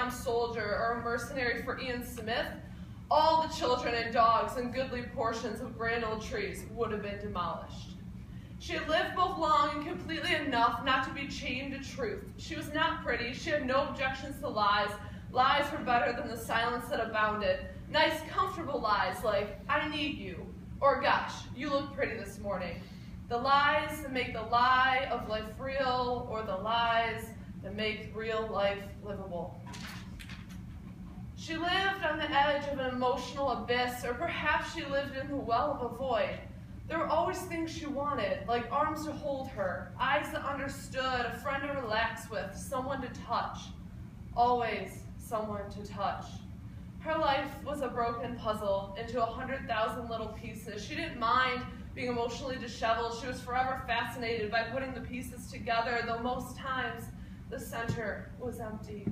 Vietnam soldier or a mercenary for Ian Smith, all the children and dogs and goodly portions of grand old trees would have been demolished. She had lived both long and completely enough not to be chained to truth. She was not pretty. She had no objections to lies. Lies were better than the silence that abounded. Nice, comfortable lies like, I need you, or gosh, you look pretty this morning. The lies that make the lie of life real, or the lies that make real life livable. She lived on the edge of an emotional abyss, or perhaps she lived in the well of a void. There were always things she wanted, like arms to hold her, eyes that understood, a friend to relax with, someone to touch. Always someone to touch. Her life was a broken puzzle into 100,000 little pieces. She didn't mind being emotionally disheveled. She was forever fascinated by putting the pieces together, though most times the center was empty.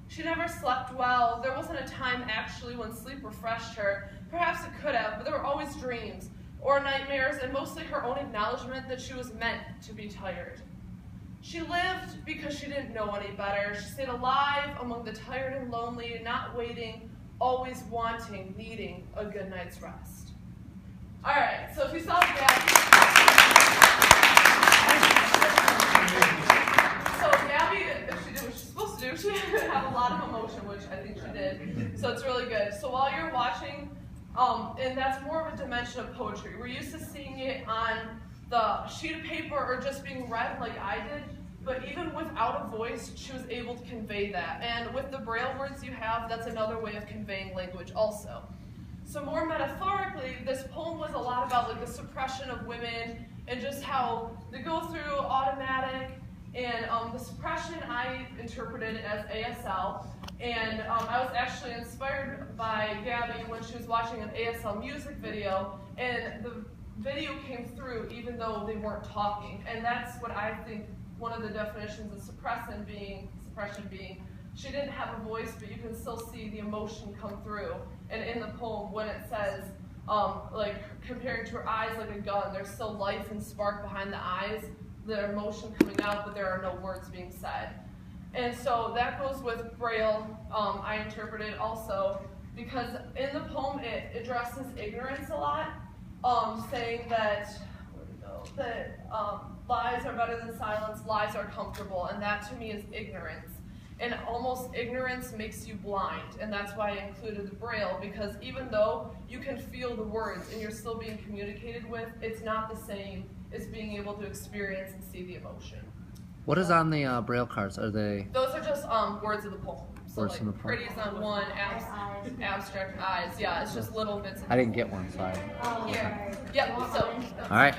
She never slept well. There wasn't a time actually when sleep refreshed her. Perhaps it could have, but there were always dreams or nightmares, and mostly her own acknowledgement that she was meant to be tired. She lived because she didn't know any better. She stayed alive among the tired and lonely, not waiting, always wanting, needing a good night's rest. All right, so if you saw Gabby, if she did what she's supposed to do, she had a lot of emotion, which I think she did. So it's really good. So while you're watching, and that's more of a dimension of poetry. We're used to seeing it on the sheet of paper or just being read like I did, but even without a voice, she was able to convey that. And with the Braille words you have, that's another way of conveying language also. So more metaphorically, this poem was a lot about like the suppression of women and just how they go through automatic, and the suppression I interpreted as ASL. And I was actually inspired by Gabby when she was watching an ASL music video, and the video came through even though they weren't talking. And that's what I think one of the definitions of suppression being, she didn't have a voice, but you can still see the emotion come through. And in the poem, when it says, like comparing to her eyes like a gun, there's still life and spark behind the eyes, the emotion coming out, but there are no words being said. And so that goes with Braille. I interpret it also because in the poem it addresses ignorance a lot, saying that, lies are better than silence, lies are comfortable, and that to me is ignorance. And almost ignorance makes you blind, and that's why I included the Braille, because even though you can feel the words and you're still being communicated with, it's not the same as being able to experience and see the emotion. What is on the Braille cards? Are they? Those are just words of the poem. So words like, in the poem. Pretty's on one, abstract eyes. Yeah, it's just little bits. I didn't get one, sorry. Here. Yep. So. All right.